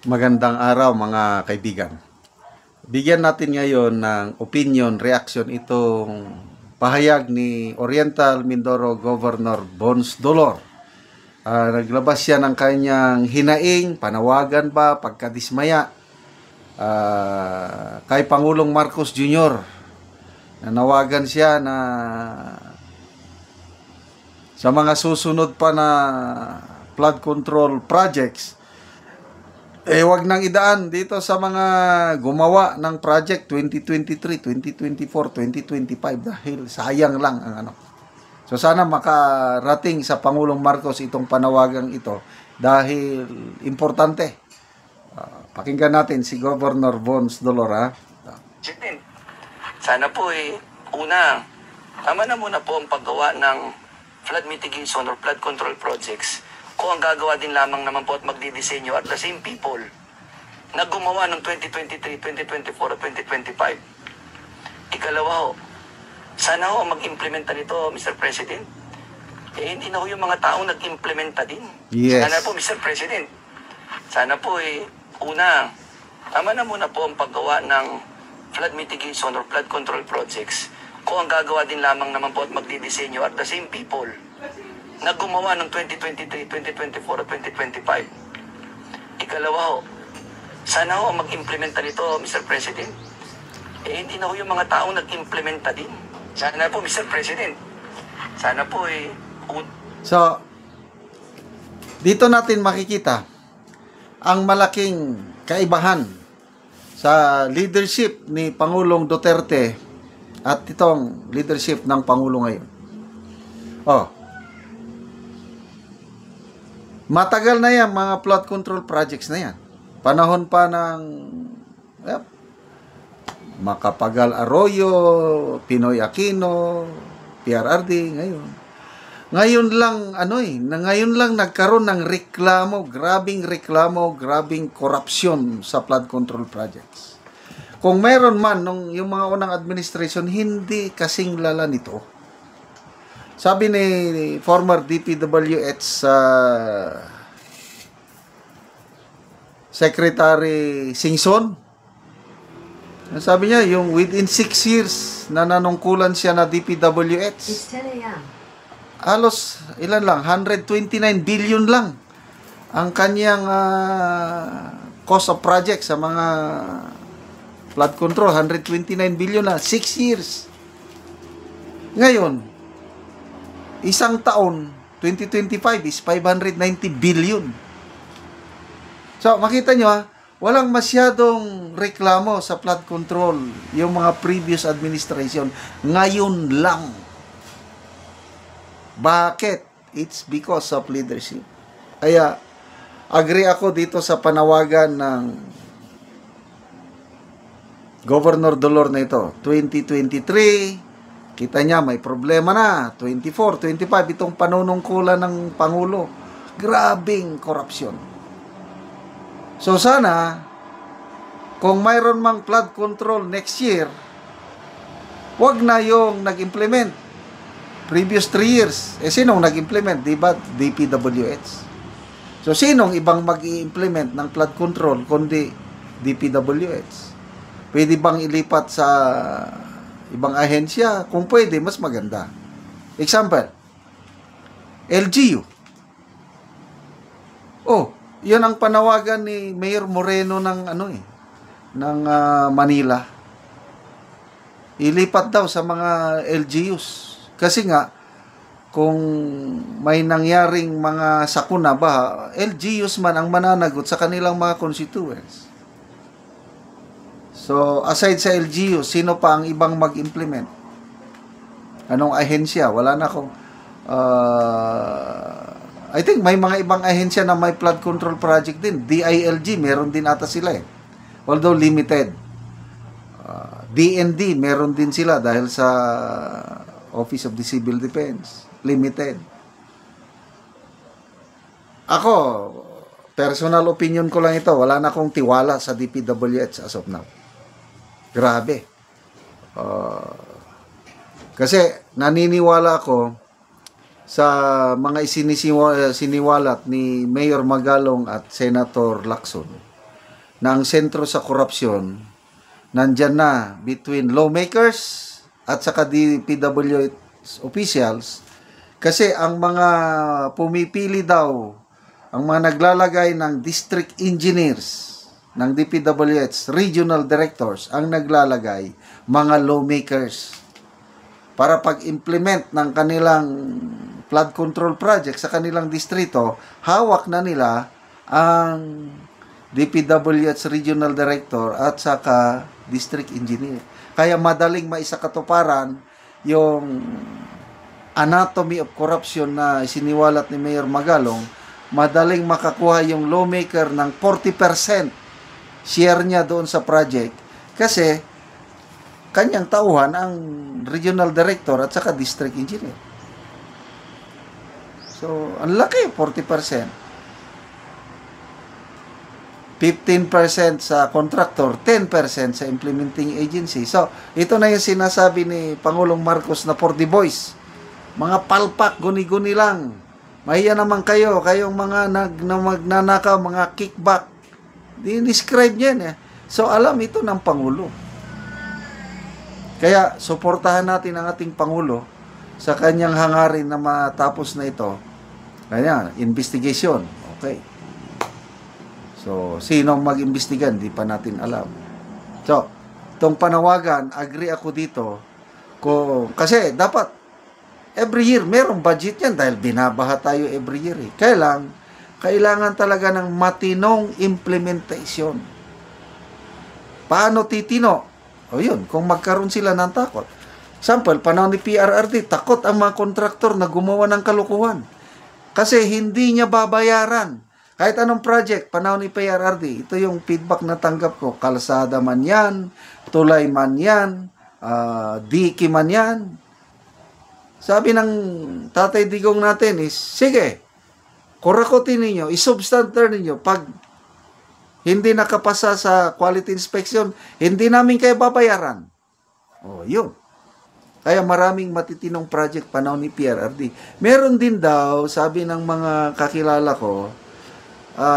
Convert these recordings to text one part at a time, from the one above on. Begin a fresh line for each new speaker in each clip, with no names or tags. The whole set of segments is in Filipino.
Magandang araw mga kaibigan. Bigyan natin ngayon ng opinion, reaction itong pahayag ni Oriental Mindoro Governor Bons Dolor. Naglabas siya ng kanyang hinaing, panawagan ba, pagkadismaya kay Pangulong Marcos Jr. Nanawagan siya na sa mga susunod pa na flood control projects, wag nang idaan dito sa mga gumawa ng project 2023, 2024, 2025 dahil sayang lang ang ano. So sana makarating sa Pangulong Marcos itong panawagang ito dahil importante. Pakinggan natin si Governor Bons Dolor.
Sana po una, tama na muna po ang paggawa ng flood mitigation or flood control projects kung ang gagawa din lamang naman po at magdidisenyo at the same people na gumawa ng 2023, 2024 at 2025. Ikalawa ho, sana ho mag-implementa nito, Mr. President. Hindi na ho yung mga taong nag-implementa din.
Yes.
Sana po, Mr. President. Sana po una, tama na muna po ang paggawa ng flood mitigation or flood control projects kung ang gagawa din lamang naman po at magdidisenyo at the same people na gumawa ng 2023, 2024 at 2025. Ikalawa ho, sana ho mag-implementa nito, Mr. President. Hindi na ho yung mga taong nag-implementa din. Sana po, Mr. President. Sana po
So, dito natin makikita ang malaking kaibahan sa leadership ni Pangulong Duterte at itong leadership ng Pangulo ngayon. Matagal na yan mga flood control projects na yan. Panahon pa ng Macapagal Arroyo, Pinoy Aquino, PRRD ngayon. Ngayon lang nagkaroon ng reklamo, grabing korupsyon sa flood control projects. Kung meron man yung mga unang administration, hindi kasing lala nito. Sabi ni former DPWH Secretary Singson, sabi niya, yung within 6 years na nanungkulan siya na DPWH, halos ilan lang, 129 billion lang ang kanyang cost of project sa mga flood control, 129 billion na, 6 years. Ngayon, isang taon, 2025 is 590 billion. So, makita nyo walang masyadong reklamo sa flood control yung mga previous administration. Ngayon lang. Bakit? It's because of leadership. Kaya, agree ako dito sa panawagan ng Governor Dolor na ito. 2023, kita niya, may problema na. 24, 25, itong panunungkulan ng Pangulo. Grabing korupsyon. So sana, kung mayroon mang flood control next year, wag na yung nag-implement. Previous 3 years, sinong nag-implement? Diba? DPWH. So sinong ibang mag-i-implement ng flood control kundi DPWH? Pwede bang ilipat sa ibang ahensya? Kung pwede, mas maganda. Example, LGU. Yan ang panawagan ni Mayor Moreno ng Manila. Ilipat daw sa mga LGUs. Kasi nga, kung may nangyaring mga sakuna ba, LGUs man ang mananagot sa kanilang mga constituents. So, aside sa LGU, sino pa ang ibang mag-implement? Anong ahensya? Wala na akong... I think may mga ibang ahensya na may flood control project din. DILG, meron din ata sila Although limited. DND, meron din sila dahil sa Office of the Civil Defense. Limited. Ako, personal opinion ko lang ito. Wala na akong tiwala sa DPWH as of now. Grabe. Kasi naniniwala ako sa mga siniwalat ni Mayor Magalong at Senator Lacson na ang sentro sa korupsyon nandyan na between lawmakers at saka DPWH officials, kasi ang mga pumipili daw, ang mga naglalagay ng district engineers ng DPWH, regional directors, ang naglalagay mga lawmakers para pag-implement ng kanilang flood control project sa kanilang distrito, hawak na nila ang DPWH regional director at saka district engineer. Kaya madaling maisakatuparan yung anatomy of corruption na siniwalat ni Mayor Magalong, madaling makakuha yung lawmaker ng 40% share niya doon sa project kasi kanyang tauhan ang regional director at saka district engineer. So, ang laki, 40%. 15% sa contractor, 10% sa implementing agency. So, ito na yung sinasabi ni Pangulong Marcos na for the boys. Mga palpak, guni-guni lang. Mahiya naman kayo, kayong mga magnanakaw, mga kickback. Dinescribe niyan eh. So, alam ito ng Pangulo. Kaya, suportahan natin ang ating Pangulo sa kanyang hangarin na matapos na ito. Kaya, investigation. Okay. So, sino mag-imbestigan? Di pa natin alam. So, itong panawagan, agree ako dito. Kasi dapat, every year, merong budget yan dahil binabaha tayo every year. Eh. Kailangan talaga ng matinong implementation. Paano titino? O yun, kung magkaroon sila ng takot. Example, panahon ni PRRD, takot ang mga kontraktor na gumawa ng kalukuhan. Kasi hindi niya babayaran. Kahit anong project, panahon ni PRRD, ito yung feedback na tanggap ko. Kalsada man yan, tulay man yan, diki man yan. Sabi ng Tatay Digong natin is, sige, kurakotin ninyo, isubstanter ninyo. Pag hindi nakapasa sa quality inspection, hindi namin kayo babayaran. O, yun. Kaya maraming matitinong project panahon ni PRRD. Meron din daw, sabi ng mga kakilala ko,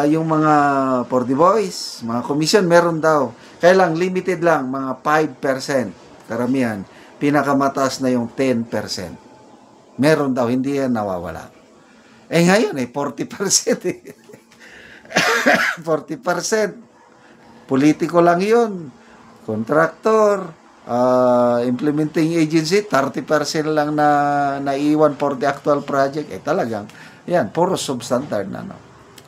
yung mga for the boys, mga commission, meron daw. Kaya lang, limited lang, mga 5%. Karamihan. Pinakamataas na yung 10%. Meron daw, hindi yan nawawala. Eh ngayon, 40% eh. 40%. Politiko lang yun. Contractor, implementing agency, 30% lang na naiwan for the actual project. Talagang, yan, puro substandard na, no?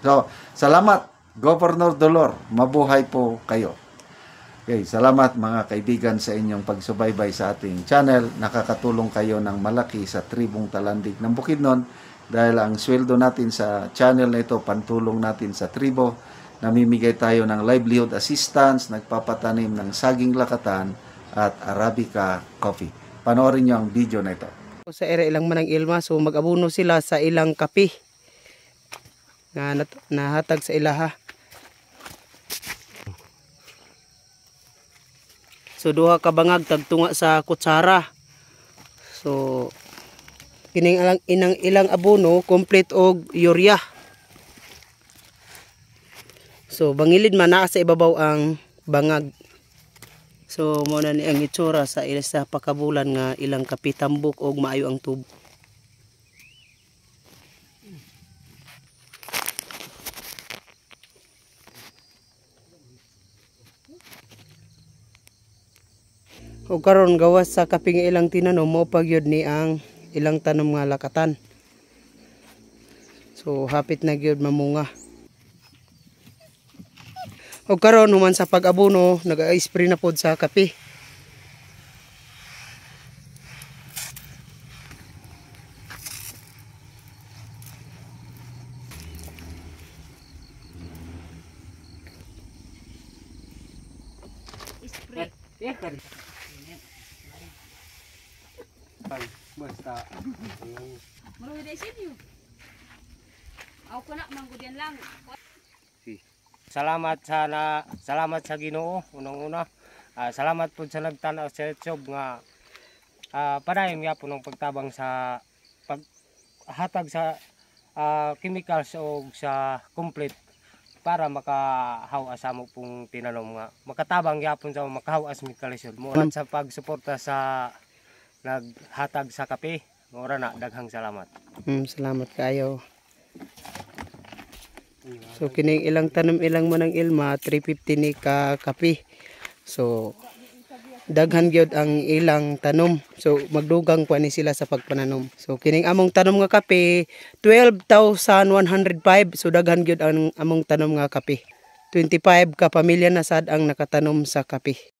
So, salamat, Governor Dolor. Mabuhay po kayo. Okay, salamat mga kaibigan sa inyong pagsubaybay sa ating channel. Nakakatulong kayo ng malaki sa tribong Talandig ng Bukidnon dahil ang sweldo natin sa channel na ito, pantulong natin sa tribo. Namimigay tayo ng livelihood assistance, nagpapatanim ng saging lakatan at Arabica coffee. Panoorin nyo ang video na ito.
Sa ere ilang manang ilma, so mag-abuno sila sa ilang kape nga nahatag sa ilaha. So duha ka bangag tagtunga sa kutsara. So kining ilang abono complete og urea. So bangilid man naa sa ibabaw ang bangag. So mo na ni ang itsura sa ila sa pakabulan nga ilang kape tambok og maayo ang tubo. O karon gawas sa kaping ilang tinanom mo pagyud ni ang ilang tanom nga lakatan. So hapit na gyud mamunga. O karon human sa pag-abono nag-spray na pod sa kape.
Basta.
Maruhi na isin yun. Ako ko na, manggudyan lang.
Salamat sa Ginoo unang-una. Salamat po sa nagtanaw sa YouTube nga padayong yapon ng pagtabang sa paghatag sa chemicals o sa complete para makahawas sa mo pong tinanom nga makatabang yapon sa makahawas mi kalisod mo sa pagsuporta sa naghatag sa kape. Ora na daghang salamat.
Salamat kayo. So kining ilang tanom ilang manang ilma 350 ni ka kape. So daghan gyud ang ilang tanom. So magdugang pa ni sila sa pagpananom. So kining among tanom nga kape 12,105. So daghan gyud ang among tanom nga kape. 25 ka pamilya na sad ang nakatanom sa kape.